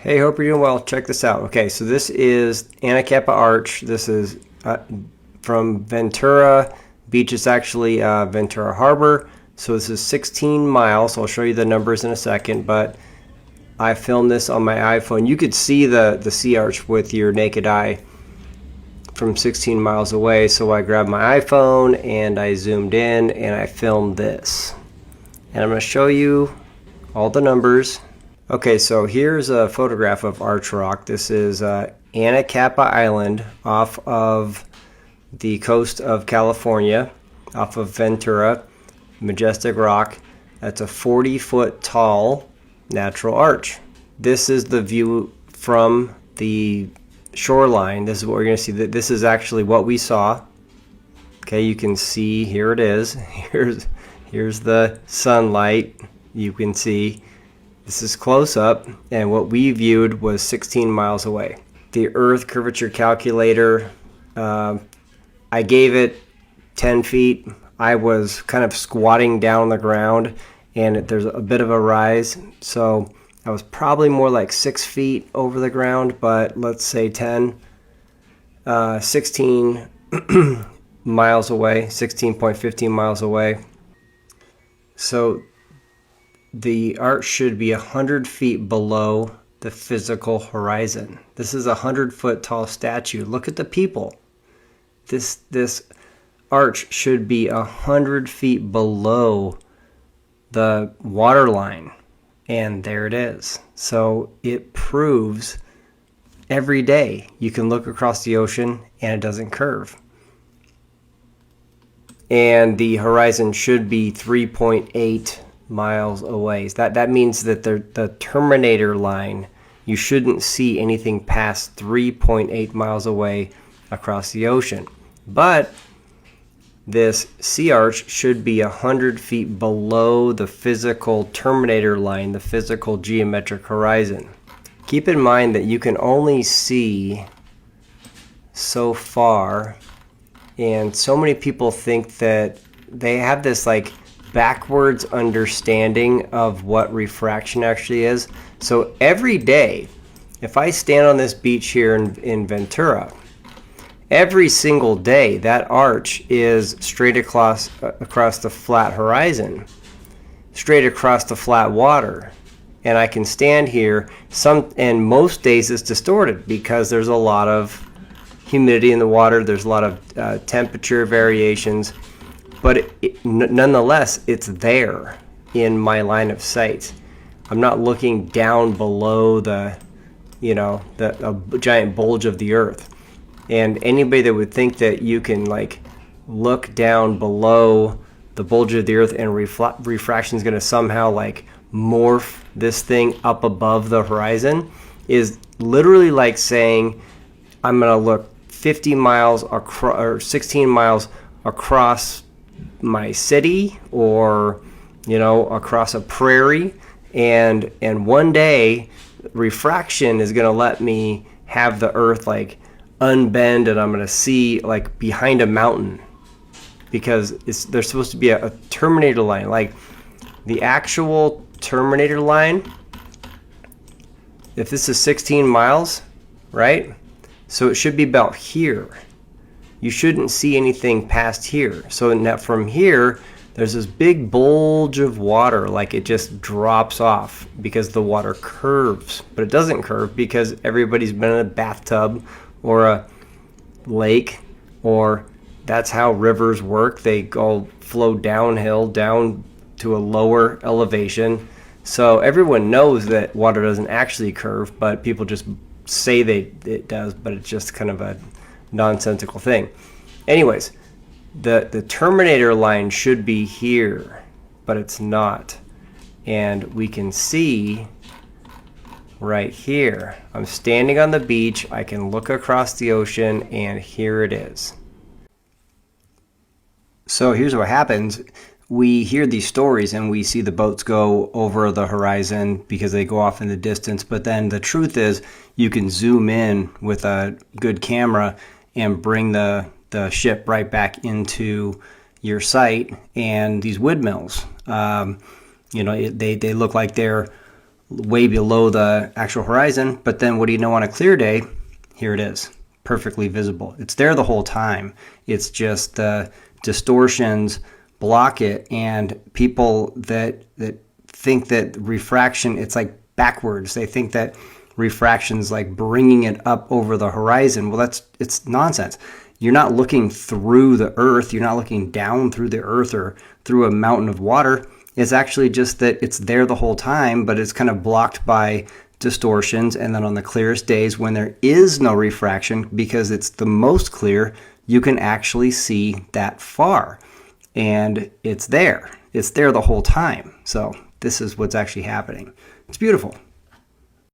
Hey, hope you're doing well. Check this out. Okay, so this is Anacapa Arch. This is from Ventura Beach. It's actually Ventura Harbor. So this is 16 miles. I'll show you the numbers in a second, but I filmed this on my iPhone. You could see the sea arch with your naked eye from 16 miles away. So I grabbed my iPhone and I zoomed in and I filmed this. And I'm going to show you all the numbers. Okay, so here's a photograph of Arch Rock. This is Anacapa Island off of the coast of California, off of Ventura, Majestic Rock. That's a 40-foot tall natural arch. This is the view from the shoreline. This is what we're going to see. This is actually what we saw. Okay, you can see, here it is. Here's the sunlight. You can see. This is close up, and what we viewed was 16 miles away. The Earth curvature calculator, I gave it 10 feet. I was kind of squatting down on the ground, and there's a bit of a rise, so I was probably more like 6 feet over the ground, but let's say 10. 16 miles away, 16.15 miles away. So the arch should be 100 feet below the physical horizon. This is a 100-foot tall statue. Look at the people. This arch should be 100 feet below the water line. And there it is. So it proves every day you can look across the ocean and it doesn't curve. And the horizon should be 3.8 miles away. That means that the terminator line, you shouldn't see anything past 3.8 miles away across the ocean. But this sea arch should be 100 feet below the physical terminator line, the physical geometric horizon. Keep in mind that you can only see so far, and so many people think that they have this like backwards understanding of what refraction actually is. So every day, if I stand on this beach here in Ventura, every single day that arch is straight across the flat horizon, straight across the flat water. And I can stand here, and most days it's distorted because there's a lot of humidity in the water, there's a lot of temperature variations. But nonetheless, it's there in my line of sight. I'm not looking down below the giant bulge of the earth. And anybody that would think that you can like look down below the bulge of the earth and refraction is going to somehow like morph this thing up above the horizon is literally like saying I'm going to look 50 miles across or 16 miles across my city, or across a prairie, and one day refraction is going to let me have the earth like unbend, and I'm going to see like behind a mountain, because there's supposed to be a terminator line, like the actual terminator line. If this is 16 miles, right, so it should be about here. You shouldn't see anything past here. So now from here, there's this big bulge of water, like it just drops off because the water curves. But it doesn't curve because everybody's been in a bathtub or a lake, or that's how rivers work. They all flow downhill, down to a lower elevation. So everyone knows that water doesn't actually curve, but people just say it does, but it's just kind of a nonsensical thing. Anyways, the terminator line should be here, but it's not. And we can see right here, I'm standing on the beach, I can look across the ocean, and here it is. So here's what happens. We hear these stories and we see the boats go over the horizon because they go off in the distance, but then the truth is you can zoom in with a good camera and bring the ship right back into your sight. And these windmills, they look like they're way below the actual horizon. But then what do you know, on a clear day, here it is, perfectly visible. It's there the whole time. It's just the distortions block it, and people that think that refraction, it's like backwards. They think that refraction's like bringing it up over the horizon. Well, it's nonsense. You're not looking through the earth. You're not looking down through the earth or through a mountain of water. It's actually just that it's there the whole time, but it's kind of blocked by distortions. And then on the clearest days, when there is no refraction, because it's the most clear, you can actually see that far. And it's there. It's there the whole time. So this is what's actually happening. It's beautiful.